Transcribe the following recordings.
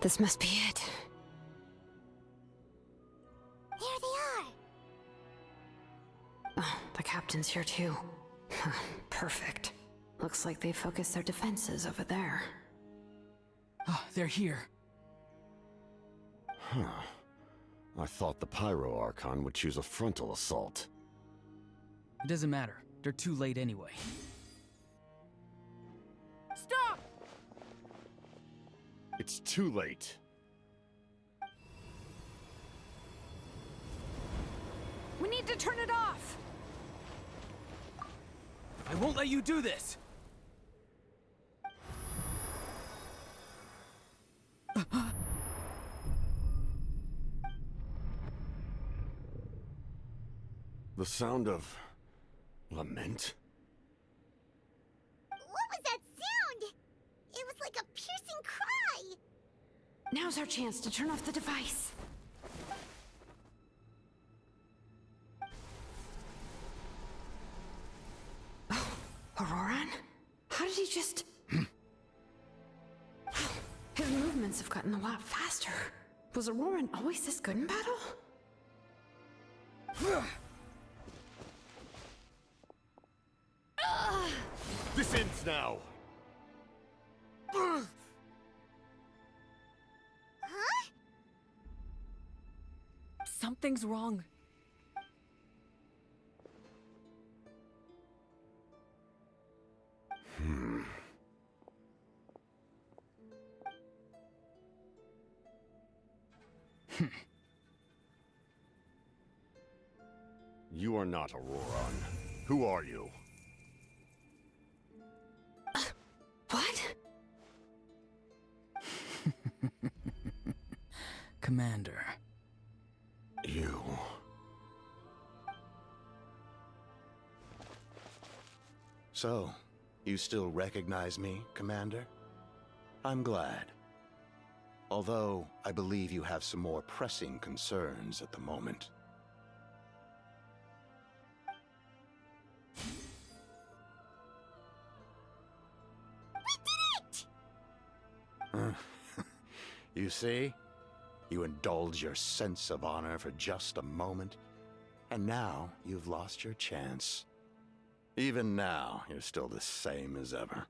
This must be it. There they are! Oh, the captain's here too. Perfect. Looks like they focused their defenses over there. Oh, they're here. Huh. I thought the Pyro Archon would choose a frontal assault. It doesn't matter. They're too late anyway. Stop! It's too late. We need to turn it off! I won't let you do this! The sound of... lament? What was that sound? It was like a piercing cry! Now's our chance to turn off the device. Oh, Auroran? How did he just... His movements have gotten a lot faster. Was Auroran always this good in battle? This ends now! Huh? Something's wrong. You are not Auroran. Who are you? What? Commander. You... So, you still recognize me, Commander? I'm glad. Although, I believe you have some more pressing concerns at the moment. You see? You indulge your sense of honor for just a moment, and now you've lost your chance. Even now, you're still the same as ever.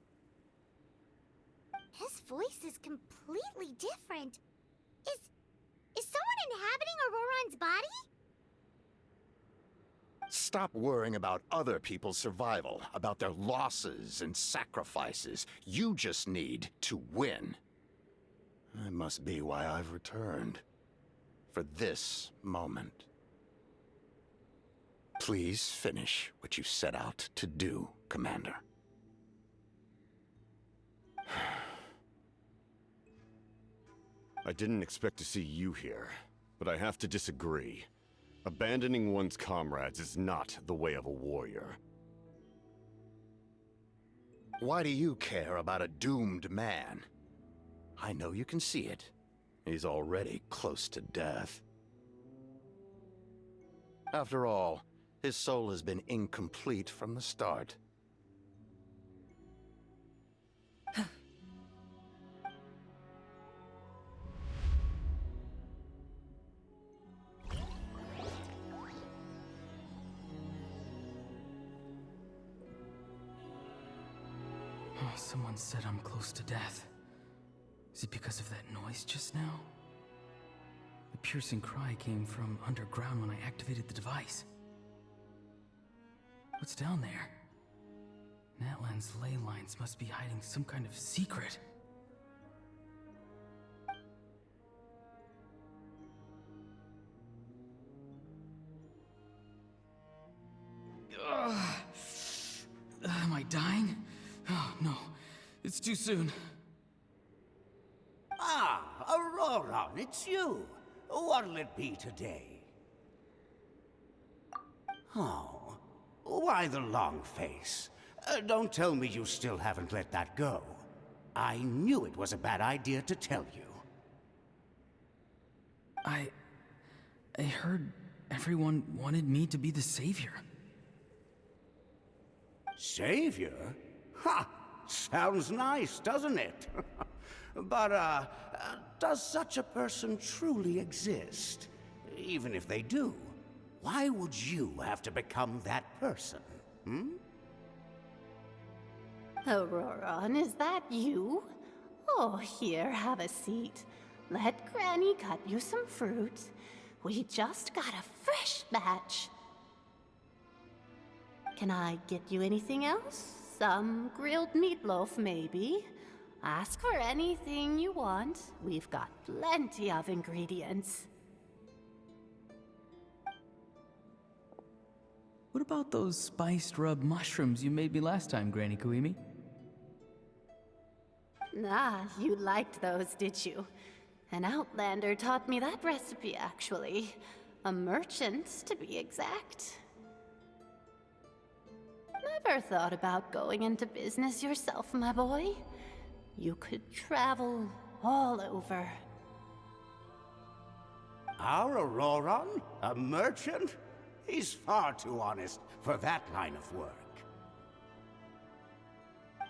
His voice is completely different. Is someone inhabiting Auroran's body? Stop worrying about other people's survival, about their losses and sacrifices. You just need to win. That must be why I've returned. For this moment. Please finish what you set out to do, Commander. I didn't expect to see you here, but I have to disagree. Abandoning one's comrades is not the way of a warrior. Why do you care about a doomed man? I know you can see it. He's already close to death. After all, his soul has been incomplete from the start. Oh, someone said I'm close to death. Is it because of that noise just now? The piercing cry came from underground when I activated the device. What's down there? Natlan's ley lines must be hiding some kind of secret. Ugh. Am I dying? Oh, no. It's too soon. Ah, Auroran, it's you. What'll it be today? Oh, why the long face? Don't tell me you still haven't let that go. I knew it was a bad idea to tell you. I heard everyone wanted me to be the savior. Savior? Ha! Sounds nice, doesn't it? But, does such a person truly exist? Even if they do, why would you have to become that person? Auroron, is that you? Oh, here, have a seat. Let Granny cut you some fruit. We just got a fresh batch. Can I get you anything else? Some grilled meatloaf, maybe? Ask for anything you want. We've got plenty of ingredients. What about those spiced rub mushrooms you made me last time, Granny Kuimi? Ah, you liked those, did you? An outlander taught me that recipe, actually. A merchant, to be exact. Never thought about going into business yourself, my boy? You could travel all over. Our Auroron? A merchant? He's far too honest for that line of work.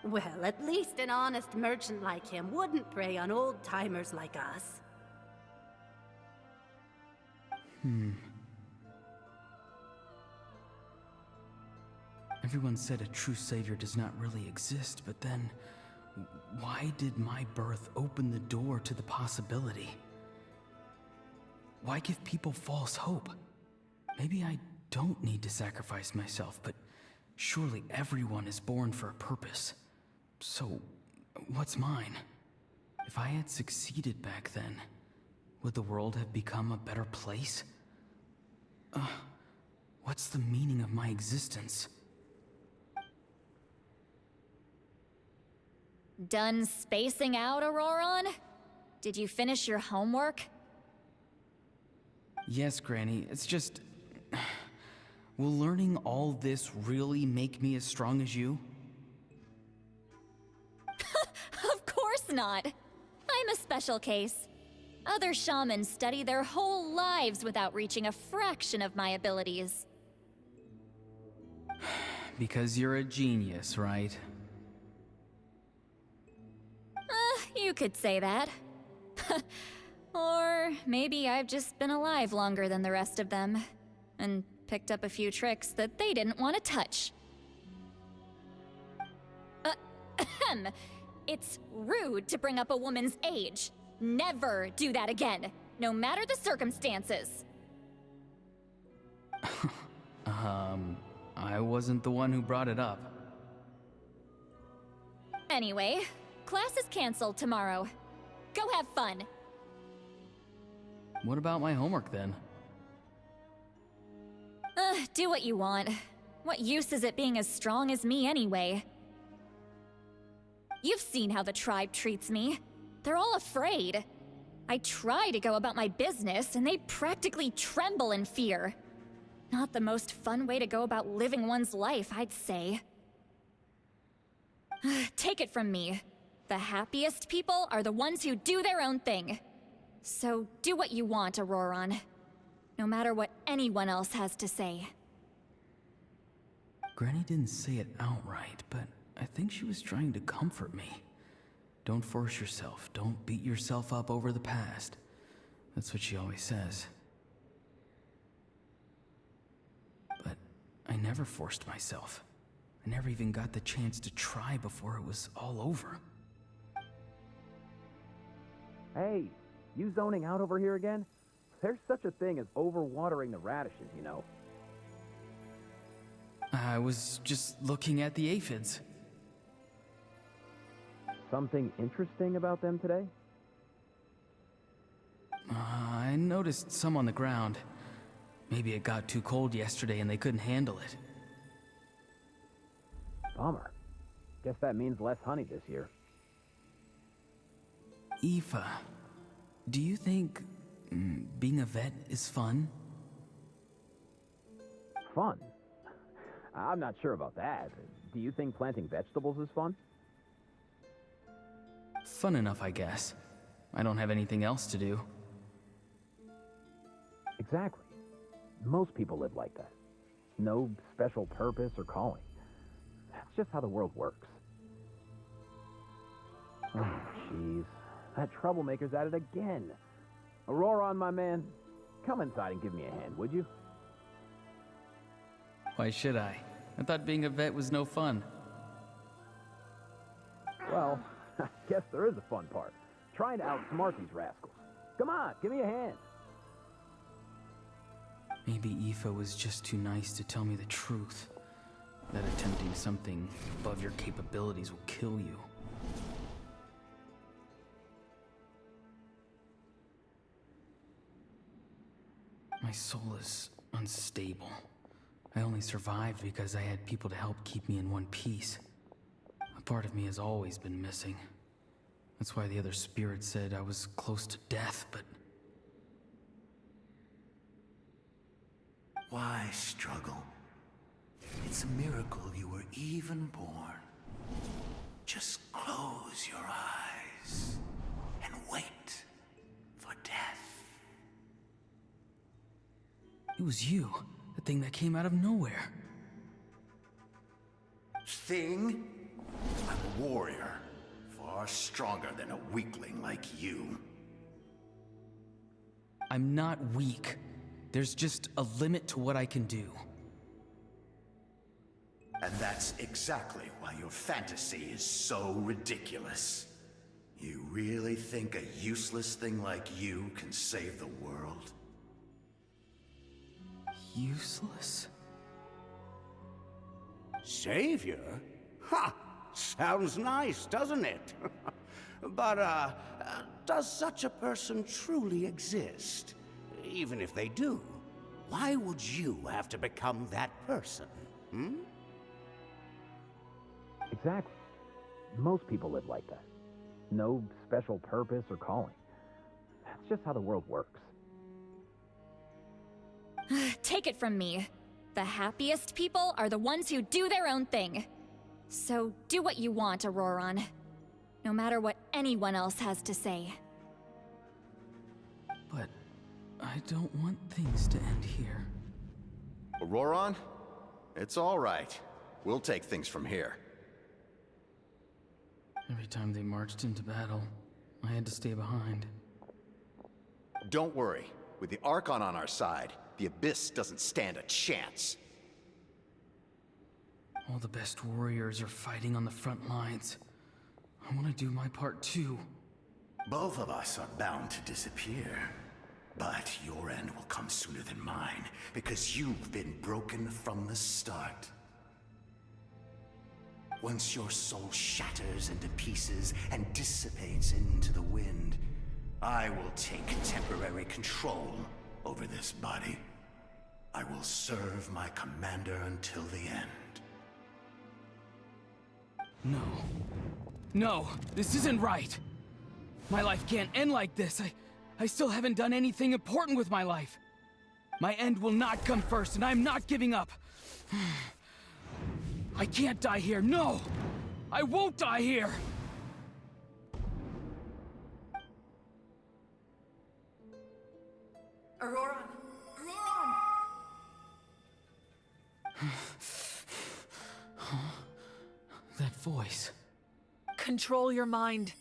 Well, at least an honest merchant like him wouldn't prey on old-timers like us. Everyone said a true savior does not really exist, but then why did my birth open the door to the possibility? Why give people false hope? Maybe I don't need to sacrifice myself, but surely everyone is born for a purpose. So, what's mine? If I had succeeded back then, would the world have become a better place? What's the meaning of my existence? Done spacing out, Auroron? Did you finish your homework? Yes, Granny, it's just... Will learning all this really make me as strong as you? Of course not! I'm a special case. Other shamans study their whole lives without reaching a fraction of my abilities. Because you're a genius, right? You could say that. Or maybe I've just been alive longer than the rest of them, and picked up a few tricks that they didn't want to touch. It's rude to bring up a woman's age. Never do that again, no matter the circumstances. I wasn't the one who brought it up. Anyway, class is canceled tomorrow. Go have fun. What about my homework then? Do what you want. What use is it being as strong as me anyway? You've seen how the tribe treats me. They're all afraid. I try to go about my business, and they practically tremble in fear. Not the most fun way to go about living one's life, I'd say. Take it from me. The happiest people are the ones who do their own thing. So do what you want, Auroron. No matter what anyone else has to say. Granny didn't say it outright, but I think she was trying to comfort me. Don't force yourself. Don't beat yourself up over the past. That's what she always says. But I never forced myself. I never even got the chance to try before it was all over. Hey, you zoning out over here again? There's such a thing as overwatering the radishes, you know. I was just looking at the aphids. Something interesting about them today? I noticed some on the ground. Maybe it got too cold yesterday and they couldn't handle it. Bummer. Guess that means less honey this year. Aoife, do you think being a vet is fun? Fun? I'm not sure about that. Do you think planting vegetables is fun? Fun enough, I guess. I don't have anything else to do. Exactly. Most people live like that. No special purpose or calling. That's just how the world works. Oh, jeez. That troublemaker's at it again. Auroron, my man, come inside and give me a hand, would you? Why should I? I thought being a vet was no fun. Well, I guess there is a fun part. Trying to outsmart these rascals. Come on, give me a hand. Maybe Aoife was just too nice to tell me the truth. That attempting something above your capabilities will kill you. My soul is unstable. I only survived because I had people to help keep me in one piece. A part of me has always been missing. That's why the other spirits said I was close to death, but... Why struggle? It's a miracle you were even born. Just close your eyes and wait for death. It was you, the thing that came out of nowhere. Thing? I'm a warrior, far stronger than a weakling like you. I'm not weak. There's just a limit to what I can do. And that's exactly why your fantasy is so ridiculous. You really think a useless thing like you can save the world? Useless? Savior? Ha! Sounds nice, doesn't it? But, does such a person truly exist? Even if they do, why would you have to become that person? Hmm? Exactly. Most people live like that. No special purpose or calling. That's just how the world works. Take it from me. The happiest people are the ones who do their own thing. So do what you want, Auroron. No matter what anyone else has to say. But I don't want things to end here. Auroron? It's all right. We'll take things from here. Every time they marched into battle, I had to stay behind. Don't worry. With the Archon on our side, the Abyss doesn't stand a chance. All the best warriors are fighting on the front lines. I want to do my part too. Both of us are bound to disappear. But your end will come sooner than mine, because you've been broken from the start. Once your soul shatters into pieces and dissipates into the wind, I will take temporary control over this body. I will serve my commander until the end. No. No, this isn't right. My life can't end like this. I still haven't done anything important with my life. My end will not come first, and I'm not giving up. I can't die here, no! I won't die here! Auroron! That voice. Control your mind.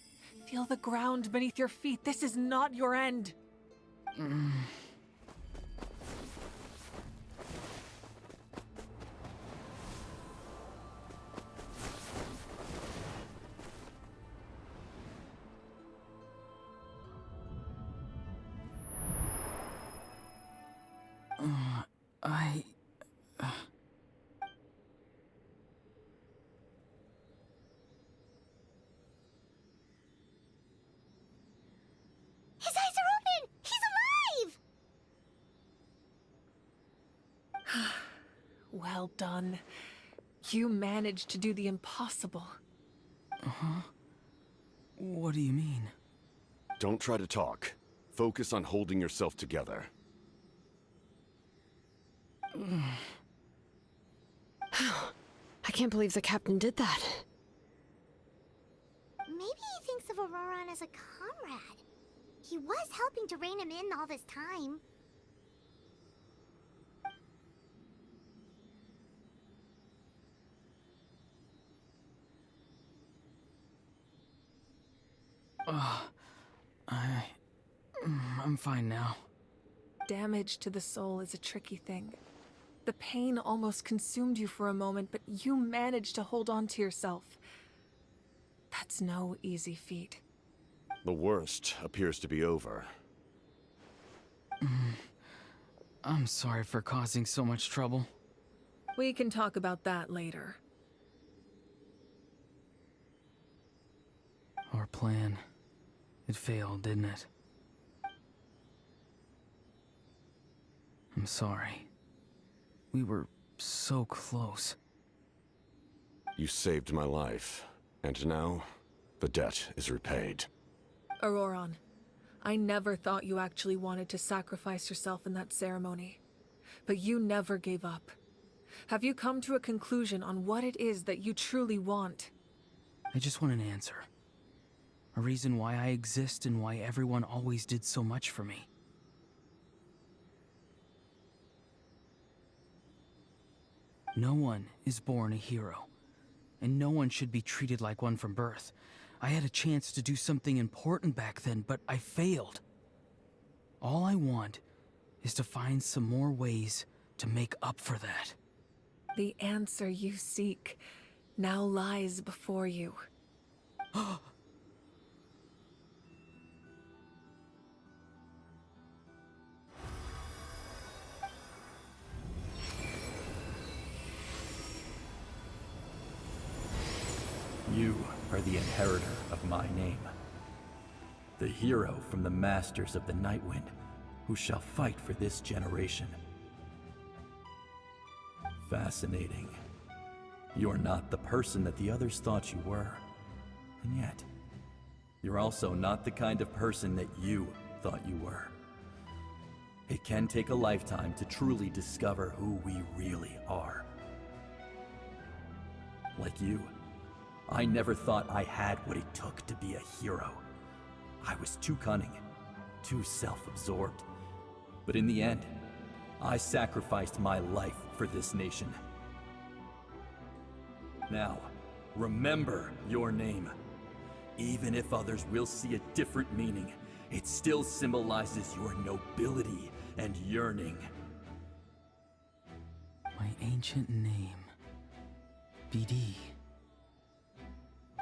Feel the ground beneath your feet. This is not your end. His eyes are open! He's alive! Well done. You managed to do the impossible. Uh-huh. What do you mean? Don't try to talk. Focus on holding yourself together. I can't believe the captain did that. Maybe he thinks of Auroron as a comrade. He was helping to rein him in all this time. I'm fine now. Damage to the soul is a tricky thing. The pain almost consumed you for a moment, but you managed to hold on to yourself. That's no easy feat. The worst appears to be over. I'm sorry for causing so much trouble. We can talk about that later. Our plan, it failed, didn't it? I'm sorry. We were so close. You saved my life, and now the debt is repaid. Auroron, I never thought you actually wanted to sacrifice yourself in that ceremony. But you never gave up. Have you come to a conclusion on what it is that you truly want? I just want an answer. A reason why I exist and why everyone always did so much for me. No one is born a hero, and no one should be treated like one from birth. I had a chance to do something important back then, but I failed. All I want is to find some more ways to make up for that. The answer you seek now lies before you. You are the inheritor of my name. The hero from the Masters of the Nightwind, who shall fight for this generation. Fascinating. You're not the person that the others thought you were. And yet, you're also not the kind of person that you thought you were. It can take a lifetime to truly discover who we really are. Like you, I never thought I had what it took to be a hero. I was too cunning, too self-absorbed. But in the end, I sacrificed my life for this nation. Now, remember your name. Even if others will see a different meaning, it still symbolizes your nobility and yearning. My ancient name. BD.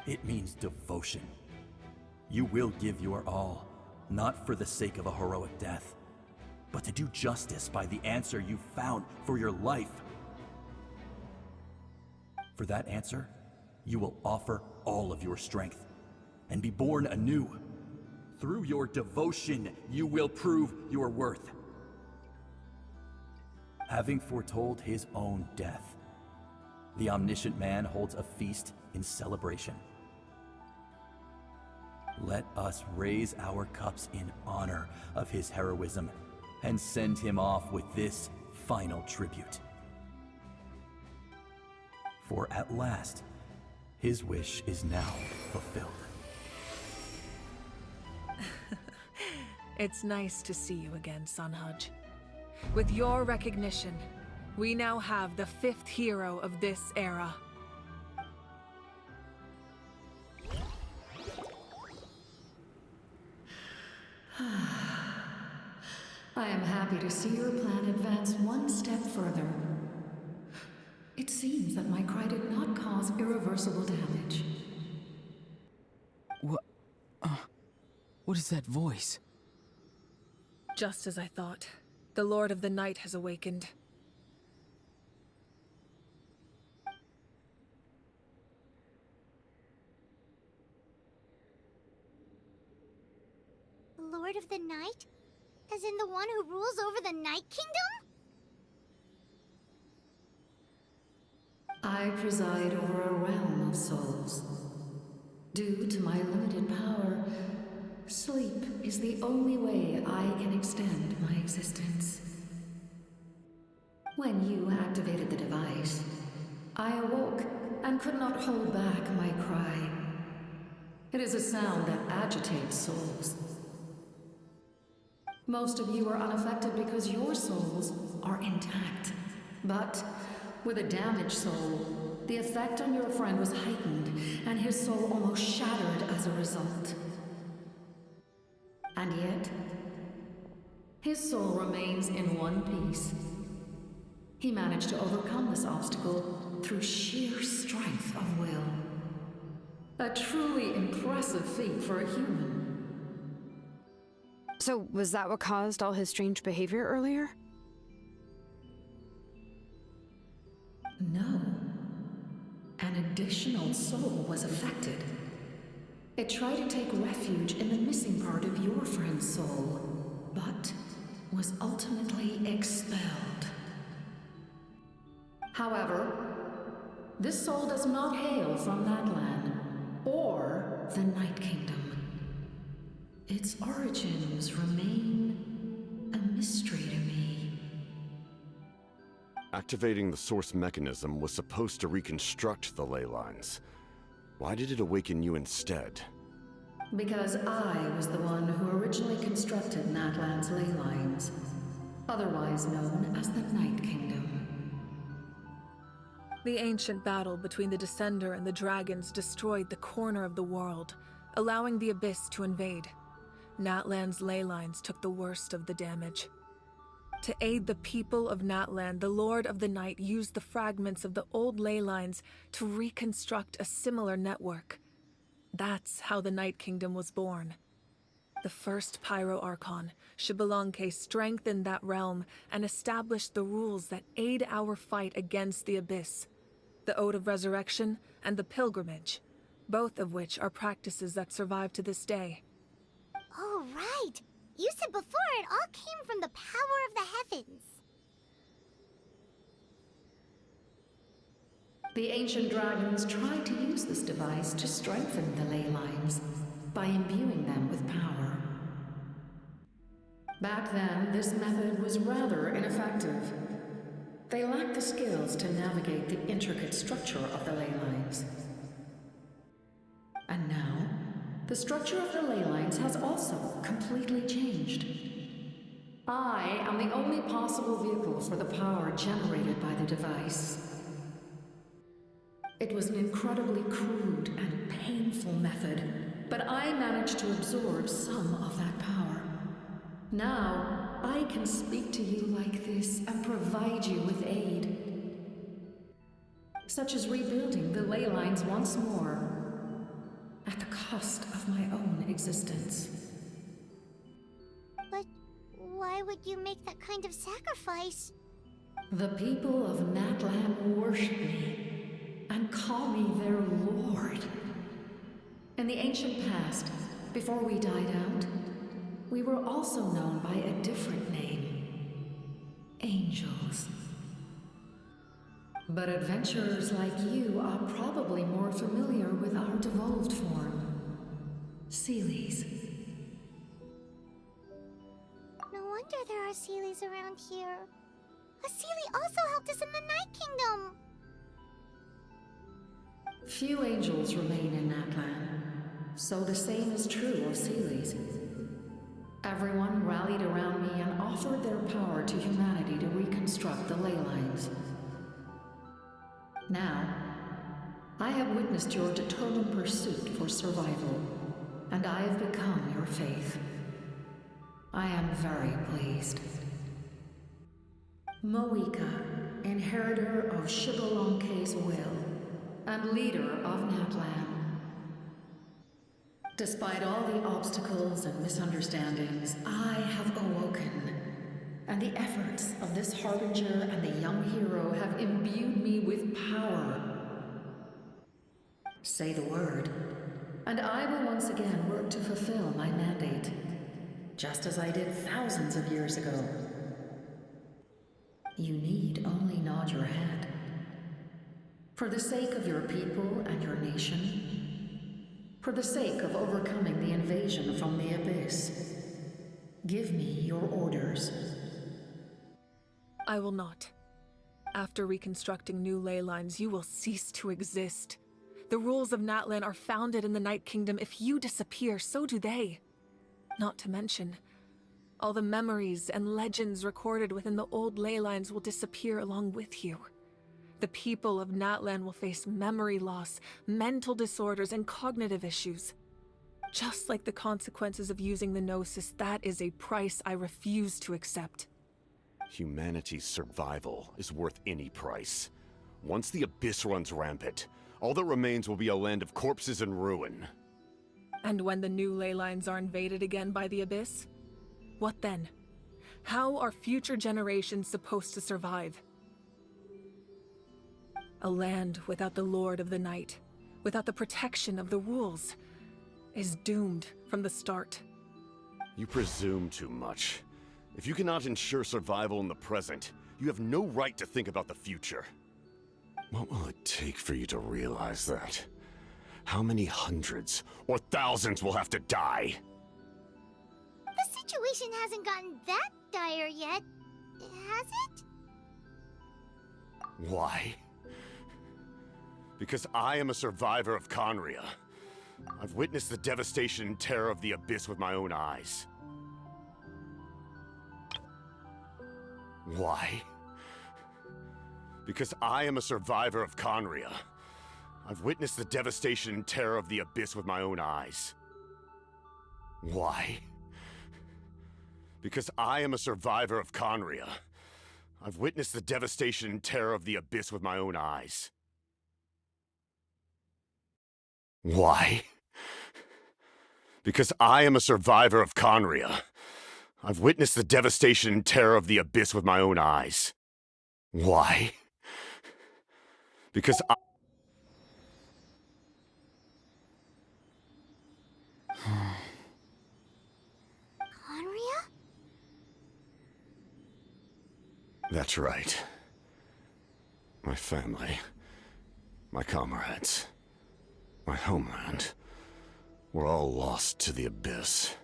It means devotion. You will give your all, not for the sake of a heroic death, but to do justice by the answer you found for your life. For that answer, you will offer all of your strength and be born anew. Through your devotion, you will prove your worth. Having foretold his own death, the omniscient man holds a feast in celebration. Let us raise our cups in honor of his heroism and send him off with this final tribute. For at last, his wish is now fulfilled. It's nice to see you again, Sunhudge. With your recognition, we now have the 5th hero of this era. I am happy to see your plan advance one step further. It seems that my cry did not cause irreversible damage. What is that voice? Just as I thought, the Lord of the Night has awakened. The Lord of the Night? As in the one who rules over the Night Kingdom? I preside over a realm of souls. Due to my limited power, sleep is the only way I can extend my existence. When you activated the device, I awoke and could not hold back my cry. It is a sound that agitates souls. Most of you are unaffected because your souls are intact. But with a damaged soul, the effect on your friend was heightened, and his soul almost shattered as a result. And yet, His soul remains in one piece. He managed to overcome this obstacle through sheer strength of will. A truly impressive feat for a human. So, was that what caused all his strange behavior earlier? No. An additional soul was affected. It tried to take refuge in the missing part of your friend's soul, but was ultimately expelled. However, this soul does not hail from Natlan or the Night Kingdom. Its origins remain a mystery to me. Activating the source mechanism was supposed to reconstruct the ley lines. Why did it awaken you instead? Because I was the one who originally constructed Natlan's ley lines, otherwise known as the Night Kingdom. The ancient battle between the Descender and the dragons destroyed the corner of the world, allowing the Abyss to invade. Natlan's ley lines took the worst of the damage. To aid the people of Natlan, the Lord of the Night used the fragments of the old ley lines to reconstruct a similar network. That's how the Night Kingdom was born. The first Pyro Archon, Xbalanque, strengthened that realm and established the rules that aid our fight against the Abyss. The Ode of Resurrection and the Pilgrimage, both of which are practices that survive to this day. Oh, right! You said before it all came from the power of the heavens. The ancient dragons tried to use this device to strengthen the ley lines by imbuing them with power. Back then, this method was rather ineffective. They lacked the skills to navigate the intricate structure of the ley lines. And now, the structure of the ley lines has also completely changed. I am the only possible vehicle for the power generated by the device. It was an incredibly crude and painful method, but I managed to absorb some of that power. Now, I can speak to you like this and provide you with aid, such as rebuilding the ley lines once more, at the cost of my own existence. But why would you make that kind of sacrifice? The people of Natlan worship me and call me their lord. In the ancient past, before we died out, we were also known by a different name. Angels. But adventurers like you are probably more familiar with our devolved form. Seelies. No wonder there are Seelies around here. A Seelie also helped us in the Night Kingdom. Few angels remain in Natlan, so the same is true of Seelies. Everyone rallied around me and offered their power to humanity to reconstruct the ley lines. Now, I have witnessed your determined pursuit for survival, and I have become your faith. I am very pleased. Moika, inheritor of Xbalanque's will, and leader of Natlan. Despite all the obstacles and misunderstandings, I have awoken, and the efforts of this Harbinger and the young hero have imbued me with power. Say the word, and I will once again work to fulfill my mandate, just as I did thousands of years ago. You need only nod your head. For the sake of your people and your nation, for the sake of overcoming the invasion from the Abyss, give me your orders. I will not. After reconstructing new ley lines, you will cease to exist. The rules of Natlan are founded in the Night Kingdom. If you disappear, so do they. Not to mention, all the memories and legends recorded within the old ley lines will disappear along with you. The people of Natlan will face memory loss, mental disorders, and cognitive issues. Just like the consequences of using the Gnosis, that is a price I refuse to accept. Humanity's survival is worth any price. Once the Abyss runs rampant, all that remains will be a land of corpses and ruin. And when the new ley lines are invaded again by the Abyss? What then? How are future generations supposed to survive? A land without the Lord of the Night, without the protection of the rules, is doomed from the start. You presume too much. If you cannot ensure survival in the present, you have no right to think about the future. What will it take for you to realize that? How many hundreds or thousands will have to die? The situation hasn't gotten that dire yet, has it? Why? Because I am a survivor of Conria. I've witnessed the devastation and terror of the Abyss with my own eyes. Why? Because I am a survivor of Conria. I've witnessed the devastation and terror of the Abyss with my own eyes. Why? Because I am a survivor of Conria. I've witnessed the devastation and terror of the Abyss with my own eyes. Why? Because I am a survivor of Conria. I've witnessed the devastation and terror of the Abyss with my own eyes. Why? Because I... Conria? That's right. My family, my comrades, my homeland, were all lost to the Abyss.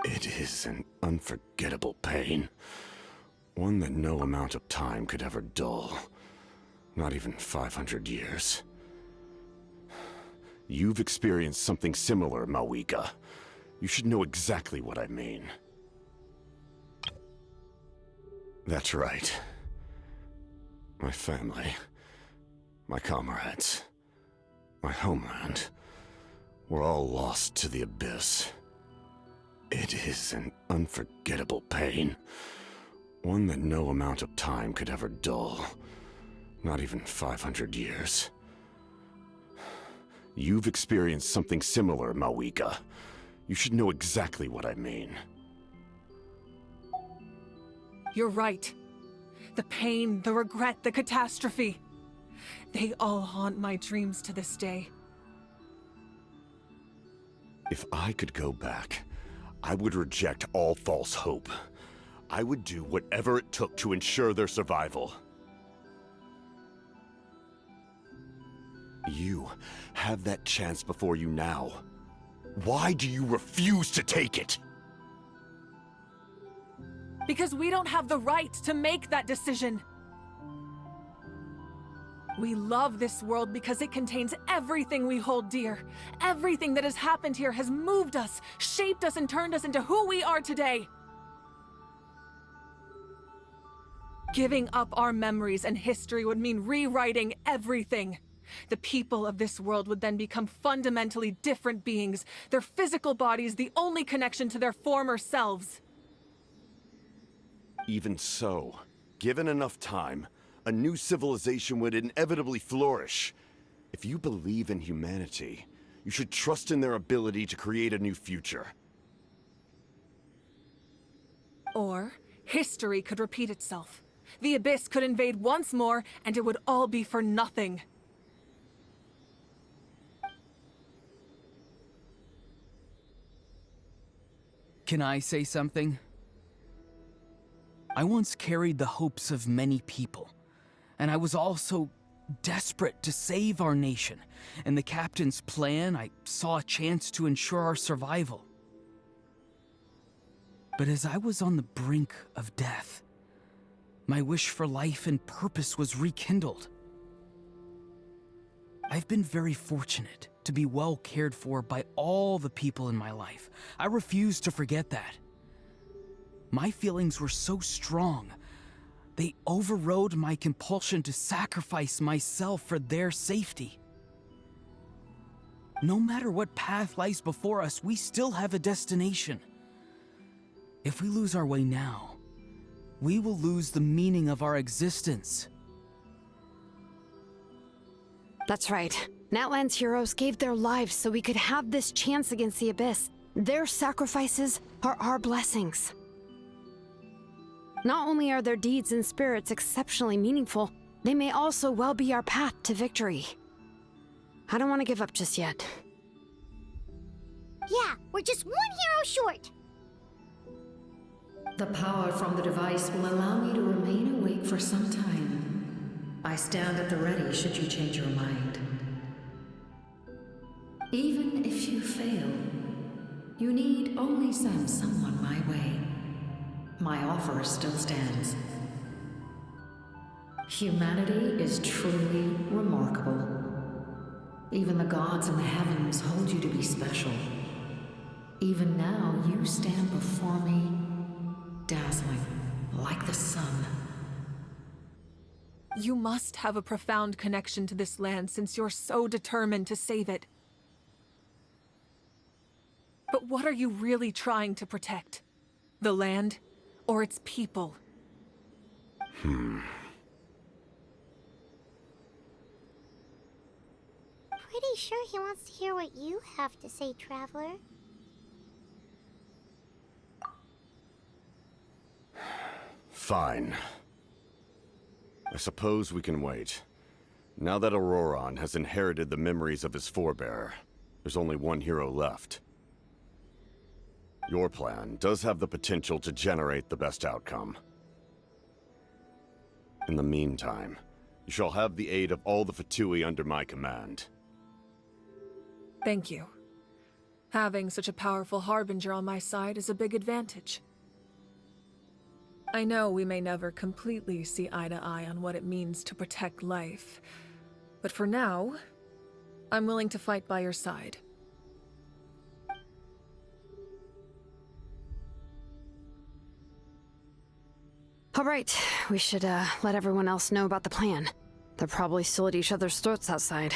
It is an unforgettable pain. One that no amount of time could ever dull. Not even 500 years. You've experienced something similar, Mawika. You should know exactly what I mean. That's right. My family, my comrades, my homeland, were all lost to the Abyss. It is an unforgettable pain. One that no amount of time could ever dull. Not even 500 years. You've experienced something similar, Mawika. You should know exactly what I mean. You're right. The pain, the regret, the catastrophe. They all haunt my dreams to this day. If I could go back, I would reject all false hope. I would do whatever it took to ensure their survival. You have that chance before you now. Why do you refuse to take it? Because we don't have the right to make that decision. We love this world because it contains everything we hold dear. Everything that has happened here has moved us, shaped us, and turned us into who we are today. Giving up our memories and history would mean rewriting everything. The people of this world would then become fundamentally different beings, their physical bodies the only connection to their former selves. Even so, given enough time, a new civilization would inevitably flourish. If you believe in humanity, you should trust in their ability to create a new future. Or, history could repeat itself. The Abyss could invade once more, and it would all be for nothing. Can I say something? I once carried the hopes of many people, and I was also desperate to save our nation. In the captain's plan, I saw a chance to ensure our survival. But as I was on the brink of death, my wish for life and purpose was rekindled. I've been very fortunate to be well cared for by all the people in my life. I refuse to forget that. My feelings were so strong, They overrode my compulsion to sacrifice myself for their safety. No matter what path lies before us, we still have a destination. If we lose our way now, we will lose the meaning of our existence. That's right. Natlan's heroes gave their lives so we could have this chance against the Abyss. Their sacrifices are our blessings. Not only are their deeds and spirits exceptionally meaningful, they may also well be our path to victory. I don't want to give up just yet. Yeah, we're just one hero short. The power from the device will allow me to remain awake for some time. I stand at the ready should you change your mind. Even if you fail, you need only send someone my way. My offer still stands. Humanity is truly remarkable. Even the gods in the heavens hold you to be special. Even now, you stand before me, dazzling, like the sun. You must have a profound connection to this land since you're so determined to save it. But what are you really trying to protect? The land, or its people? Pretty sure he wants to hear what you have to say, Traveler. Fine. I suppose we can wait. Now that Auroron has inherited the memories of his forebear, there's only one hero left. Your plan does have the potential to generate the best outcome. In the meantime, you shall have the aid of all the Fatui under my command. Thank you. Having such a powerful harbinger on my side is a big advantage. I know we may never completely see eye to eye on what it means to protect life, but for now, I'm willing to fight by your side. All right, we should let everyone else know about the plan. They're probably still at each other's throats outside.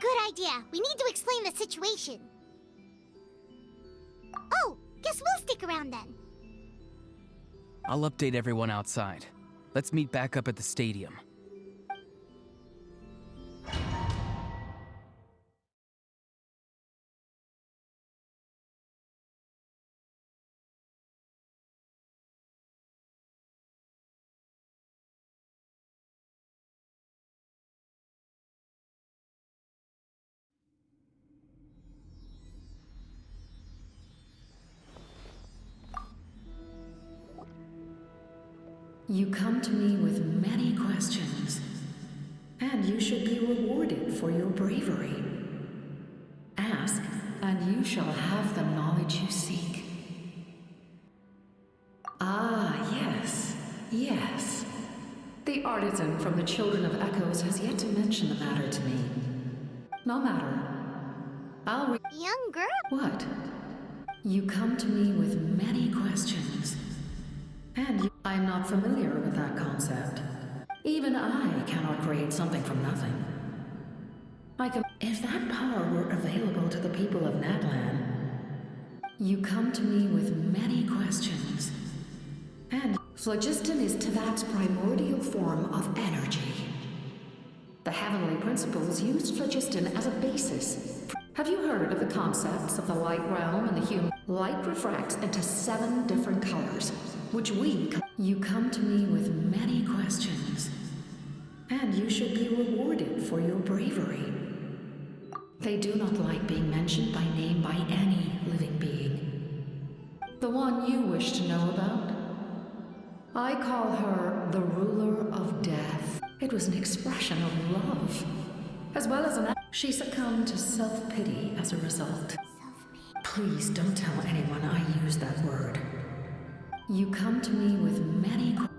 Good idea. We need to explain the situation. Oh, guess we'll stick around then. I'll update everyone outside. Let's meet back up at the stadium. You come to me with many questions, and you should be rewarded for your bravery. Ask, and you shall have the knowledge you seek. Ah, yes, yes. The artisan from the Children of Echoes has yet to mention the matter to me. No matter. Young girl? What? You come to me with many questions, and I'm not familiar with that concept. Even I cannot create something from nothing. If that power were available to the people of Natlan, you come to me with many questions. And phlogiston is Teyvat's primordial form of energy. The heavenly principles used phlogiston as a basis. Have you heard of the concepts of the light realm and the human? Light refracts into 7 different colors, which you come to me with many questions, and you should be rewarded for your bravery. They do not like being mentioned by name by any living being. The one you wish to know about? I call her the ruler of death. It was an expression of love, as well as she succumbed to self-pity as a result. Please don't tell anyone I use that word. You come to me with many questions.